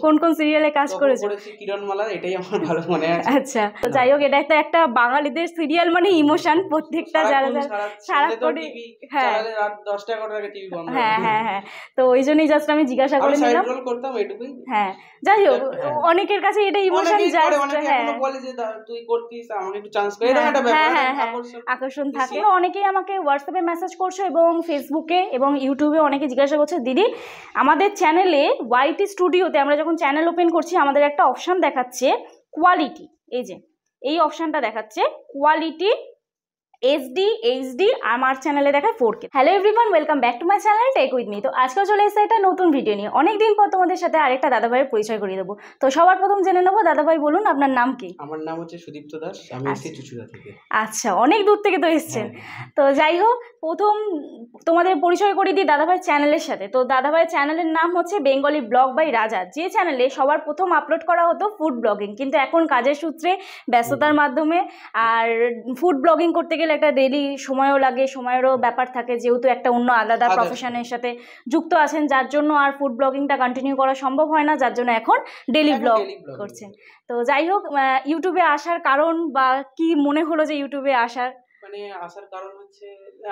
কোন কোন সিরিয়ালে কাজ করেছো? কিরণমালা, এটাই আমার ভালো মনে আছে। আচ্ছা, তো যাই হোক, এটা একটা বাঙালিদের সিরিয়াল মানে ইমোশন, প্রত্যেকটা যারা সারাক্ষণ টিভি চালালে রাত 10টা 11টার আগে টিভি বন্ধ। হ্যাঁ হ্যাঁ হ্যাঁ, তো ওই জন্যই জাস্ট আমি জিজ্ঞাসা করে নিলাম। আমি রোল করতাম এটুকুই। হ্যাঁ, যাই হোক, অনেকের কাছে এটা ইমোশন জাস্ট। হ্যাঁ, অনেকে বলে যে তুই করতিস, আমাকে একটু চান্স করে, এরকম একটা ব্যাপার, আকর্ষণ থাকে। অনেকেই আমাকে হোয়াটসঅ্যাপে মেসেজ করছো এবং ফেসবুকে এবং ইউটিউবে অনেকে জিজ্ঞাসা করছে, দিদি আমাদের চ্যানেলে ওয়াইটি স্টুডিওতে আমরা যখন চ্যানেল ওপেন করছি আমাদের একটা অপশন দেখাচ্ছে কোয়ালিটি, এই যে এই অপশনটা দেখাচ্ছে কোয়ালিটি HD HD, আমার চ্যানেলে দেখায় 4K। Hello everyone, welcome back to my channel tech with me. তো আজকেও চলে এসেছে একটা নতুন ভিডিও নিয়ে। অনেকদিন পর তোমাদের সাথে আরেকটা দাদাভাইয়ের পরিচয় করিয়ে দেবো। তো সবার প্রথম জেনে নেবো, দাদাভাই বলুন আপনার নাম কি? আমার নাম হচ্ছে সুদীপ্ত দাস, আমি এসেছি চুচুড়া থেকে। আচ্ছা, অনেক দূর থেকে তো এসেছেন। তো যাই হোক, প্রথম তোমাদের পরিচয় করিয়ে দিই দাদাভাই চ্যানেলের সাথে। তো দাদাভাই চ্যানেলের নাম হচ্ছে বেঙ্গলি ব্লগ বাই রাজা, যে চ্যানেলে সবার প্রথম আপলোড করা হতো ফুড ব্লগিং, কিন্তু এখন কাজের সূত্রে ব্যস্ততার মাধ্যমে আর ফুড ব্লগিং করতে গেলে একটা ডেইলি সময়ও লাগে, সময়েরও ব্যাপার থাকে, যেহেতু একটা অন্য আলাদা প্রফেশনের সাথে যুক্ত আছেন, যার জন্য আর ফুড ব্লগিংটা কন্টিনিউ করা সম্ভব হয় না, যার জন্য এখন ডেইলি ব্লগ করছেন। তো যাই হোক, ইউটিউবে আসার কারণ বা কি মনে হলো যে ইউটিউবে আসার কারণ হচ্ছে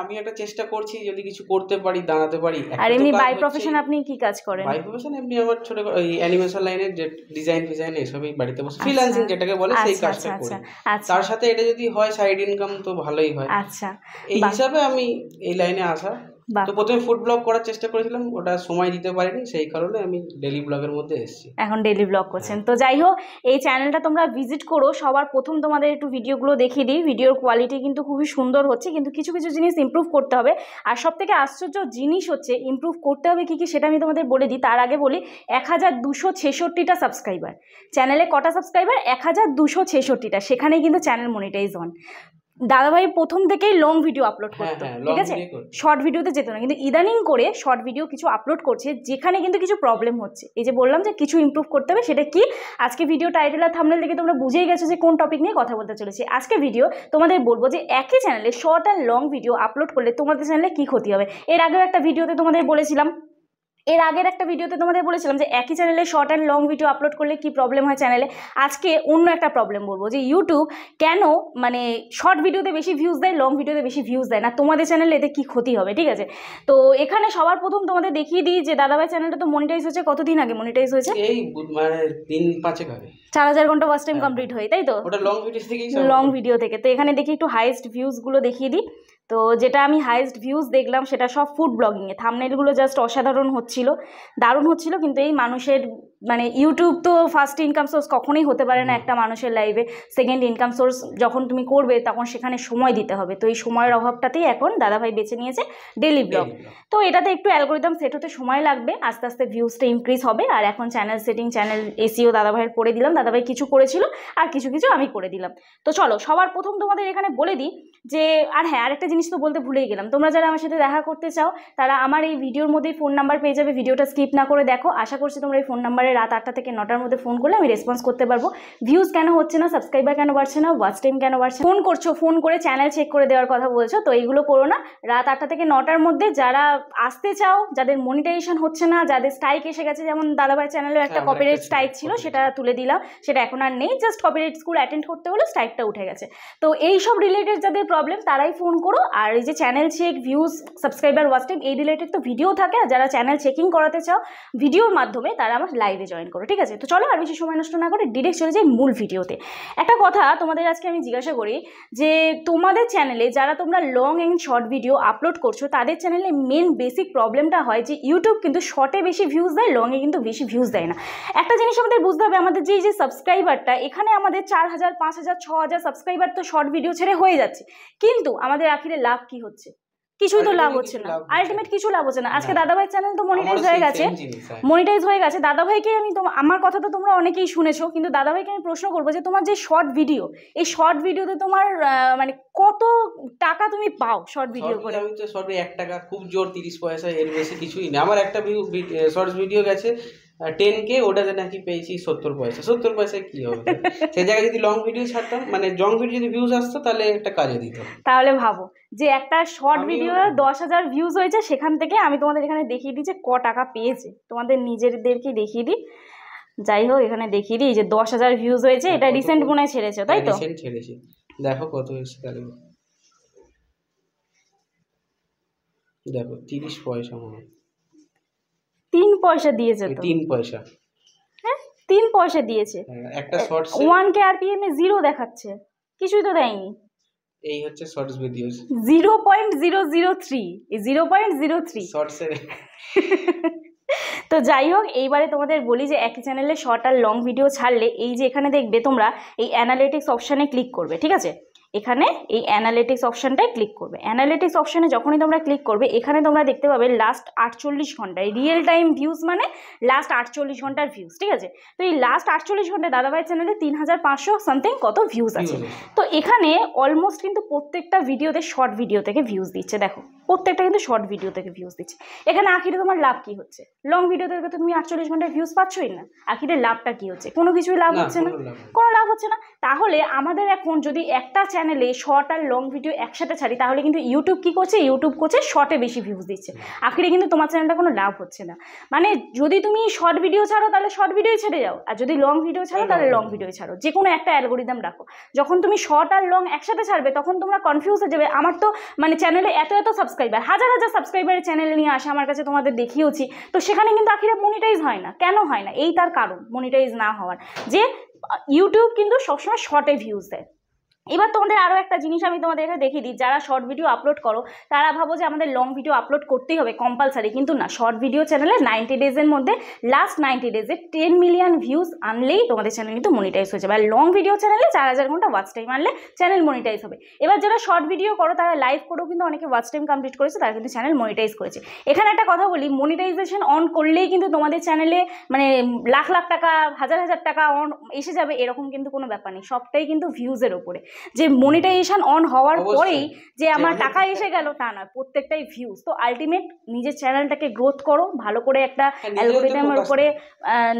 আমি একটা চেষ্টা করছি যদি কিছু করতে পারি, দাঁড়াতে পারি। আর এমনি বাই প্রফেশন আপনি কি কাজ করেন? বাই প্রফেশন এমনি আমার ছোট ওই অ্যানিমেশন লাইনের যে ডিজাইন এসবই বাড়িতে বসে ফ্রিল্যান্সিং যেটাকে বলে সেই কাজটা করি। তার সাথে এটা যদি হয় সাইড ইনকাম তো ভালোই হয়। আচ্ছা, এই হিসাবে আমি এই লাইনে আসা। তো প্রথমে ফুড ব্লগ করার চেষ্টা করেছিলাম, ওটা সময় দিতে পারিনি, সেই কারণে আমি ডেইলি ব্লগের মধ্যে এসেছি। এখন ডেইলি ব্লগ করছেন। তো যাই হোক, এই চ্যানেলটা তোমরা ভিজিট করো। সবার প্রথম তোমাদের একটু ভিডিওগুলো দেখিয়ে দিই। ভিডিওর কোয়ালিটি কিন্তু খুবই সুন্দর হচ্ছে, কিন্তু কিছু কিছু জিনিস ইমপ্রুভ করতে হবে। আর সব থেকে আশ্চর্য জিনিস হচ্ছে ইমপ্রুভ করতে হবে কি কি সেটা আমি তোমাদের বলে দিই। তার আগে বলি, 1266টা সাবস্ক্রাইবার চ্যানেলে। কটা সাবস্ক্রাইবার? 1266টা। সেখানেই কিন্তু চ্যানেল মনিটাইজ অন। দাদাভাই প্রথম থেকেই লং ভিডিও আপলোড করতো, ঠিক আছে, শর্ট ভিডিওতে যেত না, কিন্তু ইদানিং করে শর্ট ভিডিও কিছু আপলোড করছে, যেখানে কিন্তু কিছু প্রবলেম হচ্ছে। এই যে বললাম যে কিছু ইমপ্রুভ করতে হবে, সেটা কি আজকে ভিডিও টাইটেল আর থাম্বনেল দেখে তোমরা বুঝেই গেছো যে কোন টপিক নিয়ে কথা বলতে চলেছি। আজকে ভিডিও তোমাদের বলবো যে একই চ্যানেলে শর্ট আর লং ভিডিও আপলোড করলে তোমাদের চ্যানেলে কি ক্ষতি হবে। এর আগেও একটা ভিডিওতে তোমাদের বলেছিলাম যে একই চ্যানেলে short and long video upload করলে কি প্রবলেম হয় চ্যানেলে। আজকে অন্য একটা প্রবলেম বলবো, যে ইউটিউব কেন মানে শর্ট ভিডিওতে বেশি ভিউজ দেয়, লং ভিডিওতে বেশি ভিউজ দেয় না, তোমাদের চ্যানেলে এতে কি ক্ষতি হবে, ঠিক আছে। তো এখানে সবার প্রথম তোমাদের দেখিয়ে দিই যে দাদাভাই চ্যানেলটা তো মনিটাইজ হয়েছে কতদিন আগে মনিটাইজ হয়েছে? এই মানে 3-5 আগে। 4000 ঘন্টা ওয়াচ টাইম কমপ্লিট হয়ে, তাই তো? ওটা লং ভিডিও থেকে। তো এখানে দেখি একটু হাইয়েস্ট ভিউজগুলো দেখিয়ে দিই। তো যেটা আমি হাইয়েস্ট ভিউজ দেখলাম সেটা সব ফুড ব্লগিংয়ে। থাম্বনেলগুলো জাস্ট অসাধারণ হচ্ছিল, দারুণ হচ্ছিল। কিন্তু এই মানুষের মানে ইউটিউব তো ফার্স্ট ইনকাম সোর্স কখনোই হতে পারে না একটা মানুষের লাইফে। সেকেন্ড ইনকাম সোর্স যখন তুমি করবে তখন সেখানে সময় দিতে হবে। তো এই সময়ের অভাবটাতেই এখন দাদাভাই বেছে নিয়েছে ডেইলি ব্লগ। তো এটাতে একটু অ্যালগোরিদম সেট হতে সময় লাগবে, আস্তে আস্তে ভিউজটা ইনক্রিজ হবে। আর এখন চ্যানেল সেটিং, চ্যানেল এসইও দাদাভাইয়ের করে দিলাম। দাদাভাই কিছু করেছিল আর কিছু কিছু আমি করে দিলাম। তো চলো সবার প্রথম তোমাদের এখানে বলে দিই যে, আর হ্যাঁ, আরেকটা জিনিস তো বলতে ভুলেই গেলাম, তোমরা যারা আমার সাথে দেখা করতে চাও তারা আমার এই ভিডিওর মধ্যেই ফোন নাম্বার পেয়ে যাবে। ভিডিওটা স্কিপ না করে দেখো। আশা করছি তোমরা এই ফোন নাম্বারে রাত 8টা থেকে 9টার মধ্যে ফোন করলে আমি রেসপন্স করতে পারবো। ভিউজ কেন হচ্ছে না, সাবস্ক্রাইবার কেন বাড়ছে না, ওয়াচ টাইম কেন বাড়ছে, ফোন করছো, ফোন করে চ্যানেল চেক করে দেওয়ার কথা বলছো, তো এইগুলো করো না। রাত 8টা থেকে 9টার মধ্যে যারা আসতে চাও, যাদের মনিটাইজেশন হচ্ছে না, যাদের স্ট্রাইক এসে গেছে, যেমন দাদাভাই চ্যানেলের একটা কপিরাইট স্ট্রাইক ছিল, সেটা তুলে দিলাম, সেটা এখন আর নেই। জাস্ট কপিরাইট স্কুল অ্যাটেন্ড করতে হলে স্ট্রাইকটা উঠে গেছে। তো এই সব রিলেটেড যাদের প্রবলেম তারাই ফোন করো। আর এই যে channel check, views, subscriber, watch time এই রিলেটেড তো ভিডিও থাকে। আর যারা চ্যানেল চেকিং করাতে চাও ভিডিওর মাধ্যমে, তারা আমার লাইভে জয়েন করো, ঠিক আছে। তো চলো আর বেশি সময় নষ্ট না করে ডিরেক্ট চলে যাই মূল ভিডিওতে। একটা কথা তোমাদের আজকে আমি জিজ্ঞাসা করি যে তোমাদের চ্যানেলে যারা তোমরা long and short video upload করছো, তাদের চ্যানেলে মেন বেসিক প্রবলেমটা হয় যে ইউটিউব কিন্তু শর্টে বেশি ভিউজ দেয়, লংয়ে কিন্তু বেশি ভিউজ দেয় না। একটা জিনিস আমাদের বুঝতে হবে, আমাদের যে সাবস্ক্রাইবারটা, এখানে আমাদের 4000, 5000, 6000 সাবস্ক্রাইবার তো শর্ট ভিডিও ছেড়ে হয়ে যাচ্ছে, কিন্তু আমাদের আখিরে লাভ কি হচ্ছে? কিছুই তো লাভ হচ্ছে না, আলটিমেট কিছু লাভ হচ্ছে না। আজকে দাদাভাই চ্যানেল তো মনিটাইজ হয়ে গেছে। দাদাভাইকে আমি আমার কথা তো তোমরা অনেকেই শুনেছো, কিন্তু দাদাভাইকে আমি প্রশ্ন করবো যে তোমার যে শর্ট ভিডিও, এই শর্ট ভিডিওতে তোমার মানে কত টাকা তুমি পাও শর্ট ভিডিও করে? আমি তো শর্টে 1 টাকা, খুব জোর 30 পয়সা, এর বেশি কিছুই না। আমার একটা শর্টস ভিডিও গেছে 10K, ওটাতে নাকি পেয়েছি 70 পয়সা। 70 পয়সায় কি হবে? সেই জায়গায় যদি লং ভিডিও ছাড়তাম, মানে লং ভিডিও যদি ভিউজ আসতো, তাহলে একটা কাজে দিত। তাহলে ভাবো যে একটা শর্ট ভিডিও 10,000 ভিউজ হয়েছে, সেখান থেকে আমি তোমাদের এখানে দেখিয়ে দিই যে ক টাকা পেয়েছে। তোমাদের নিজেদেরকে দেখিয়ে দিই। যাই হোক এখানে দেখিয়ে দিই যে 10,000 ভিউজ হয়েছে, এটা রিসেন্ট মনে হয় ছেড়েছে তাই তো? রিসেন্ট ছেড়েছি, দেখো কত এসেছে তাহলে, দেখো 30 পয়সা মনে হয়, 3 পয়সা দিয়েছে তো, 3 পয়সা, হ্যাঁ 3 পয়সা দিয়েছে। একটা শর্টস 1K RPM এ 0 দেখাচ্ছে, কিছুই তো দেয়নি। এই হচ্ছে শর্টস ভিডিওস 0.003, 0.03 শর্টস এর। তো যাই হোক এইবারে তোমাদের বলি যে একই চ্যানেলে শর্ট আর লং ভিডিও ছাড়লে এই যে এখানে দেখবে তোমরা এই অ্যানালিটিক্স অপশানে ক্লিক করবে, ঠিক আছে? এখানে এই অ্যানালিটিক্স অপশানটায় ক্লিক করবে। অ্যানালিটিক্স অপশানে যখনই তোমরা ক্লিক করবে এখানে তোমরা দেখতে পাবে লাস্ট 48 ঘন্টায় রিয়েল টাইম ভিউজ, মানে লাস্ট 48 ঘন্টার ভিউজ, ঠিক আছে? তো এই লাস্ট 48 ঘন্টায় দাদাভাই চ্যানেলে 3500 সামথিং কত ভিউজ আছে। তো এখানে অলমোস্ট কিন্তু প্রত্যেকটা ভিডিওতে শর্ট ভিডিও থেকে ভিউজ দিচ্ছে, দেখো প্রত্যেকটা কিন্তু শর্ট ভিডিও থেকে ভিউজ দিচ্ছে। এখানে আখিরে তোমার লাভ কি হচ্ছে? লং ভিডিও থেকে তো তুমি 48 ঘন্টায় ভিউজ পাচ্ছই না, আখিরে লাভটা কি হচ্ছে? কোনো কিছুই লাভ হচ্ছে না, কোনো লাভ হচ্ছে না। তাহলে আমাদের এখন যদি একটা চ্যানেলে শর্ট আর লং ভিডিও একসাথে ছাড়ি তাহলে কিন্তু ইউটিউব কি করছে? ইউটিউব করছে শর্টে বেশি ভিউজ দিচ্ছে, আখিরে কিন্তু তোমার চ্যানেলটা কোনো লাভ হচ্ছে না। মানে যদি তুমি শর্ট ভিডিও ছাড়ো তাহলে শর্ট ভিডিও ছেড়ে যাও, আর যদি লং ভিডিও ছাড়ো তাহলে লং ভিডিও ছাড়ো, যে কোনো একটা অ্যালগোরিদম রাখো। যখন তুমি শর্ট আর লং একসাথে ছাড়বে তখন তোমরা কনফিউজ হয়ে যাবে, আমার তো মানে চ্যানেলে এত সাবস্ক্রাইবার, হাজার হাজার সাবস্ক্রাইবারের চ্যানেল নিয়ে আসে আমার কাছে, তোমাদের দেখিয়েছি, তো সেখানে কিন্তু আখিরে মনিটাইজ হয় না। কেন হয় না? এই তার কারণ মনিটাইজ না হওয়ার, যে ইউটিউব কিন্তু সবসময় শর্টে ভিউজ দেয়। এবার তোমাদের আরও একটা জিনিস আমি তোমাদের এখানে দেখিয়ে দিই, যারা শর্ট ভিডিও আপলোড করো তারা ভাবো যে আমাদের লং ভিডিও আপলোড করতেই হবে কম্পালসারি, কিন্তু না, শর্ট ভিডিও চ্যানেলে 90 ডেজের মধ্যে লাস্ট 90 ডেজে 10 মিলিয়ন ভিউজ আনলেই তোমাদের চ্যানেল কিন্তু মনিটাইজ হয়ে যাবে। আর লং ভিডিও চ্যানেলে 4000 ঘন্টা ওয়াচ টাইম আনলে চ্যানেল মনিটাইজ হবে। এবার যারা শর্ট ভিডিও করো তারা লাইভ করেও কিন্তু অনেকে ওয়াচ টাইম কমপ্লিট করেছে, তারা কিন্তু চ্যানেল মনিটাইজ করেছে। এখানে একটা কথা বলি, মনিটাইজেশন অন করলেই কিন্তু তোমাদের চ্যানেলে মানে লাখ লাখ টাকা, হাজার হাজার টাকা অন এসে যাবে, এরকম কিন্তু কোনো ব্যাপার নেই। সবটাই কিন্তু ভিউজের ওপরে, যে মনিটাইজেশন অন হওয়ার পরেই যে আমার টাকা এসে গেল তা নয়, প্রত্যেকটাই ভিউজ। তো আলটিমেট নিজের চ্যানেলটাকে গ্রোথ করো, ভালো করে একটা অ্যালগোরিদমের উপরে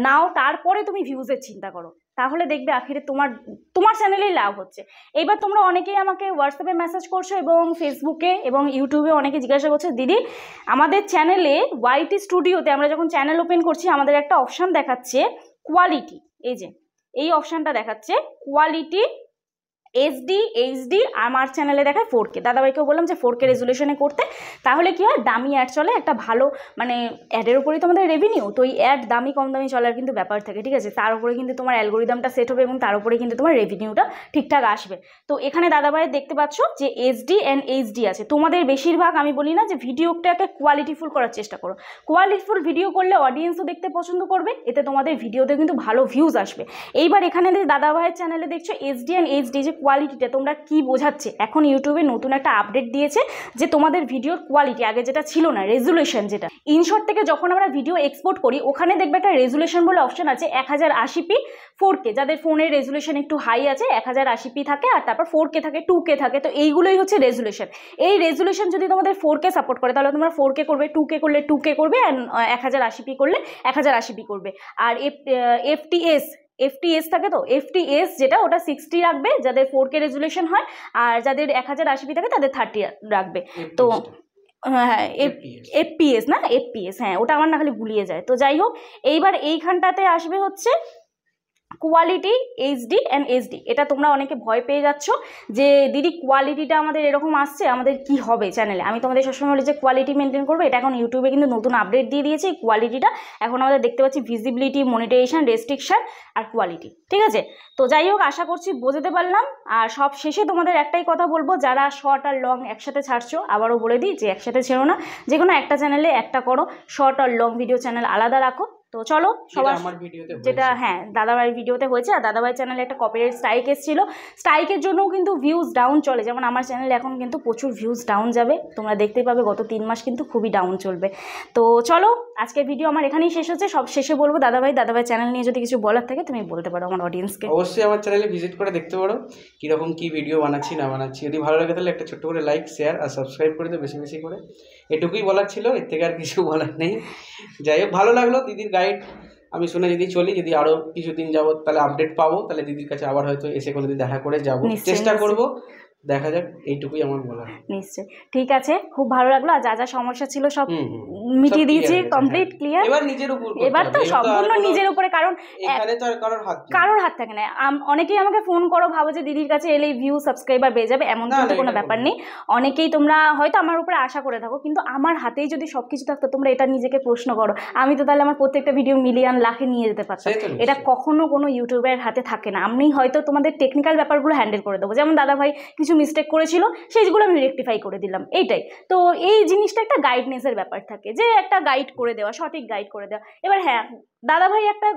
নাও, তারপরে তুমি ভিউজের চিন্তা করো, তাহলে দেখবে আখিরে তোমার চ্যানেলেই লাভ হচ্ছে। এইবার তোমরা অনেকেই আমাকে হোয়াটসঅ্যাপে মেসেজ করছো এবং ফেসবুকে এবং ইউটিউবে অনেকে জিজ্ঞাসা করছো, দিদি আমাদের চ্যানেলে ওয়াইটি স্টুডিওতে আমরা যখন চ্যানেল ওপেন করছি আমাদের একটা অপশান দেখাচ্ছে কোয়ালিটি, এই যে এই অপশানটা দেখাচ্ছে কোয়ালিটি HD HD, আমার চ্যানেলে দেখায় 4K। দাদাভাইকেও বললাম যে 4K রেজুলেশনে করতে, তাহলে কি হয়, দামি অ্যাড চলে, একটা ভালো মানে অ্যাডের উপরেই তোমাদের রেভিনিউ, তো এই অ্যাড দামি কম দামি চলার কিন্তু ব্যাপার থাকে, ঠিক আছে? তার উপরে কিন্তু তোমার অ্যালগোরিদমটা সেট হবে এবং তার উপরে কিন্তু তোমার রেভিনিউটা ঠিকঠাক আসবে। তো এখানে দাদাভাইয়ের দেখতে পাচ্ছ যে SD and HD আছে। তোমাদের বেশিরভাগ আমি বলি না যে ভিডিওটাকে কোয়ালিটিফুল করার চেষ্টা করো, কোয়ালিটিফুল ভিডিও করলে অডিয়েন্সও দেখতে পছন্দ করবে, এতে তোমাদের ভিডিওতে কিন্তু ভালো ভিউজ আসবে। এইবার এখানে দাদাভাইয়ের চ্যানেলে দেখছো SD and HD যে কোয়ালিটিটা তোমরা কি বোঝাচ্ছে, এখন ইউটিউবে নতুন একটা আপডেট দিয়েছে যে তোমাদের ভিডিওর কোয়ালিটি, আগে যেটা ছিল না রেজুলেশন, যেটা ইনশট থেকে যখন আমরা ভিডিও এক্সপোর্ট করি ওখানে দেখবে একটা রেজুলেশন বলে অপশন আছে 1080p 4K, যাদের ফোনের রেজুলেশন একটু হাই আছে 1080p থাকে, আর তারপর 4K থাকে, 2K থাকে, তো এইগুলোই হচ্ছে রেজুলেশন। এই রেজুলেশন যদি তোমাদের 4K সাপোর্ট করে তাহলে তোমরা 4K করবে, 2K করলে 2K করবে, আর 1080p করলে 1080p করবে। আর FTS থাকে, তো FTS যেটা ওটা 60 রাখবে যাদের 4K রেজুলেশন হয়, আর যাদের 1080p থাকে তাদের 30 রাখবে। তো হ্যাঁ FPS না, FPS, হ্যাঁ ওটা আমার না খালি ভুলিয়ে যায়। তো যাই হোক এইবার এইখানটাতে আসবে হচ্ছে কোয়ালিটি HD and SD। এটা তোমরা অনেকে ভয় পেয়ে যাচ্ছ যে দিদি কোয়ালিটিটা আমাদের এরকম আসছে, আমাদের কি হবে চ্যানেলে। আমি তোমাদের সবসময় বলি যে কোয়ালিটি মেনটেন করবে, এটা এখন ইউটিউবে কিন্তু নতুন আপডেট দিয়ে দিয়েছে। এই কোয়ালিটিটা এখন আমাদের দেখতে পাচ্ছি ভিজিবিলিটি, মনিটাইজেশন, রেস্ট্রিকশন আর কোয়ালিটি, ঠিক আছে? তো যাই হোক আশা করছি বোঝাতে পারলাম। আর সব শেষে তোমাদের একটাই কথা বলবো, যারা শর্ট আর লং একসাথে ছাড়ছো, আবারও বলে দিই যে একসাথে ছেড়ো না, যে কোনো একটা চ্যানেলে একটা করো, শর্ট আর লং ভিডিও চ্যানেল আলাদা রাখো। তো চলো সবার যেটা হ্যাঁ দাদাভাইয়ের ভিডিওতে হয়েছে, আর দাদাভাই চ্যানেলে একটা কপিরাইট স্ট্রাইক এসেছিল, স্ট্রাইকের জন্যও কিন্তু ভিউজ ডাউন চলে, যেমন আমার চ্যানেলে এখন কিন্তু প্রচুর ভিউজ ডাউন যাবে, তোমরা দেখতেই পাবে গত 3 মাস কিন্তু খুবই ডাউন চলবে। তো চলো আজকের ভিডিও আমার এখানেই শেষ হচ্ছে। সব শেষে বলবো দাদাভাই চ্যানেল নিয়ে যদি কিছু বলার থাকে তুমি বলতে পারো আমার অডিয়েন্সকে। অবশ্যই আমার চ্যানেলে ভিজিট করে দেখতে পারো কীরকম কী ভিডিও বানাচ্ছি না বানাচ্ছি। যদি ভালো লাগে তাহলে একটা ছোট্ট করে লাইক, শেয়ার আর সাবস্ক্রাইব করে দেবে বেশি বেশি করে। এটুকুই বলার ছিল, এর থেকে আর কিছু বলার নেই। যাই হোক ভালো লাগলো দিদির গাইড আমি শুনে যদি চলি, যদি আরও কিছুদিন যাবো তাহলে আপডেট পাবো, তাহলে দিদির কাছে আবার হয়তো এসে কোনোদিন দেখা করে যাবো, চেষ্টা করবো। দেখা যাক, এইটুকুই আমার বলা। নিশ্চয়ই, ঠিক আছে, খুব ভালো লাগলো। আর যা যা সমস্যা ছিল সব মিটিয়ে সব দিয়েছি, clear হয়েছে, কমপ্লিট হ্যাঁ। ক্লিয়ার। এবার নিজের উপর করতে এবার তো হবে, এবার সম্পূর্ণ আর কোনো- নিজের উপরে, কারণ এখানে তো আর কারোর হাত থাকে না। অনেকেই আমাকে ফোন করো, ভাবো যে দিদির কাছে এলে ভিউ সাবস্ক্রাইবার বেড়ে যাবে, এমন না, কিন্তু না, কোনো এটা ব্যাপার কোনো নেই। অনেকেই তোমরা হয়তো আমার উপরে আশা করে থাকো, কিন্তু আমার হাতেই যদি সবকিছু থাকতো, তোমরা এটা নিজেকে প্রশ্ন করো, আমি তো তাহলে আমার প্রত্যেকটা ভিডিও মিলিয়ন লাখে নিয়ে যেতে পারতাম। সেই তো নিশ্চয়ই। এটা কখনো কোনো ইউটিউবের হাতে থাকে না। আমি হয়তো তোমাদের টেকনিক্যাল ব্যাপারগুলো হ্যান্ডেল করে দেবো, যেমন দাদা ভাই কিছু মিস্টেক করেছিল, সেইগুলো আমি রেকটিফাই করে দিলাম, এইটাই তো। এই জিনিসটা একটা গাইডনেসের ব্যাপার থাকে, যে একটা গাইড করে দেওয়া, সঠিক গাইড করে দেওয়া। এবার হ্যাঁ, দাদা ভাই একটা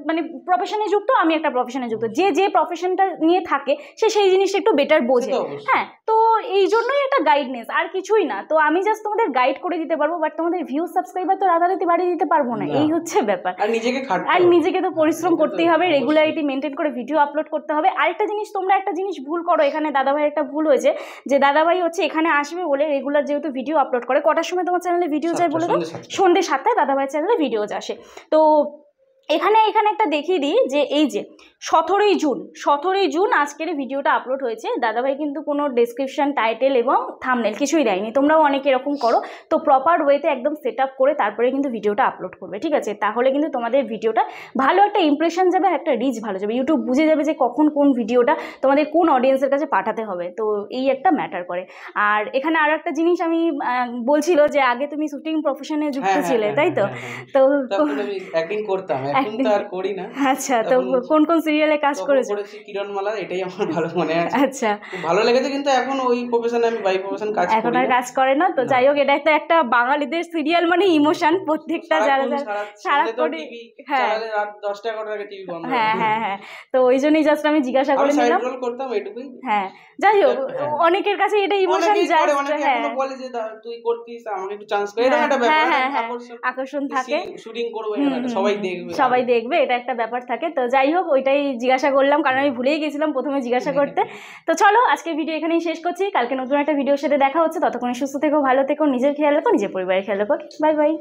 মানে প্রফেশনে যুক্ত, আমি একটা প্রফেশনে যুক্ত, যে যে প্রফেশনটা নিয়ে থাকে সে সেই জিনিসটা একটু বেটার বোঝে। সে তো অবশ্যই। হ্যাঁ, তো এই জন্যই একটা গাইডনেস, আর কিছুই না। তো আমি জাস্ট তোমাদের গাইড করে দিতে পারবো, বাট তোমাদের ভিউ সাবস্ক্রাইবার তো রাতারাতি বাড়িয়ে দিতে পারবো না, না। এই হচ্ছে ব্যাপার। আর নিজেকে খাটতে আর হবে। নিজেকে তো পরিশ্রম এটা তো করতেই হবে, অবশ্যই। রেগুলারিটি মেনটেন করে ভিডিও আপলোড করতে হবে। আরেকটা জিনিস, তোমরা একটা জিনিস ভুল করো এখানে, দাদাভাই একটা ভুল হয়েছে, যে দাদাভাই হচ্ছে এখানে আসবে বলে রেগুলার যেহেতু ভিডিও আপলোড করে, কটার সময় তোমার চ্যানেলে ভিডিও যায় বলে দাও? সন্ধ্যে 7টায় দাদাভাই চ্যানেলে ভিডিওজ আসে। তো এখানে একটা দেখিয়ে দিই, যে এই যে 17ই জুন আজকের ভিডিওটা আপলোড হয়েছে। দাদাভাই কিন্তু কোনো ডেসক্রিপশন, টাইটেল এবং থাম্বনেল কিছুই দেয়নি। তোমরাও অনেকে এরকম করো, তো প্রপার ওয়েতে একদম সেট আপ করে তারপরে কিন্তু ভিডিওটা আপলোড করবে, ঠিক আছে? তাহলে কিন্তু তোমাদের ভিডিওটা ভালো একটা ইমপ্রেশন যাবে, একটা রিচ ভালো যাবে, ইউটিউব বুঝে যাবে যে কখন কোন ভিডিওটা তোমাদের কোন অডিয়েন্সের কাছে পাঠাতে হবে। তো এই একটা ম্যাটার করে। আর এখানে আর একটা জিনিস আমি বলছিল, যে আগে তুমি শুটিং প্রফেশনে যুক্ত ছিলে, তাই তো? তো তখন আমি অ্যাক্টিং করতাম, এখন তো আর করি না। আচ্ছা, তো কোন কোন সিরিয়ালে কাজ করেছো? করেছি কিরণমালা, এটাই আমার ভালো মনে আছে। আচ্ছা, খুব ভালো লেগেছে, কিন্তু এখন ওই প্রফেশনে আমি বাই প্রফেশন কাজ করি এখন আর না। কাজ করে না তো। যাই হোক, এটা একটা বাঙালিদের সিরিয়াল মানে ইমোশন, প্রত্যেকটা যারা সারাক্ষণ সারাক্ষণ, টিভি হ্যাঁ চালালে রাত 10টা-11টার আগে টিভি বন্ধ হয়ে হ্যাঁ যায়। হ্যাঁ হ্যাঁ, তো ওই জন্যই জাস্ট আমি জিজ্ঞাসা করে আমি সাইড নিলাম। রোল করতাম, এটুকুই। হ্যাঁ, যাই হোক, হ্যাঁ। অনেকের কাছে এটা ইমোশন অনেকেই করে, জাস্ট, অনেকে হ্যাঁ এখনো বলে যে তুই করতিস, আমাকে একটু চান্স করে, এরকম একটা ব্যাপার, হ্যাঁ হ্যাঁ, আকর্ষণ আকর্ষণ থাকে, শুটিং করবো, এরকম একটা সবাই দেখবে। সবাই দেখবে, এটা একটা ব্যাপার থাকে। তো যাই হোক, ওইটাই জিজ্ঞাসা করলাম, কারণ আমি ভুলেই গেছিলাম প্রথমে জিজ্ঞাসা করতে। তো চলো, আজকে ভিডিও এখানেই শেষ করছি, কালকে নতুন একটা ভিডিওর সাথে দেখা হচ্ছে। ততক্ষণ সুস্থ থেকো, ভালো থেকো, নিজের খেয়াল রাখো, নিজের পরিবারের খেয়াল রাখো। Bye bye.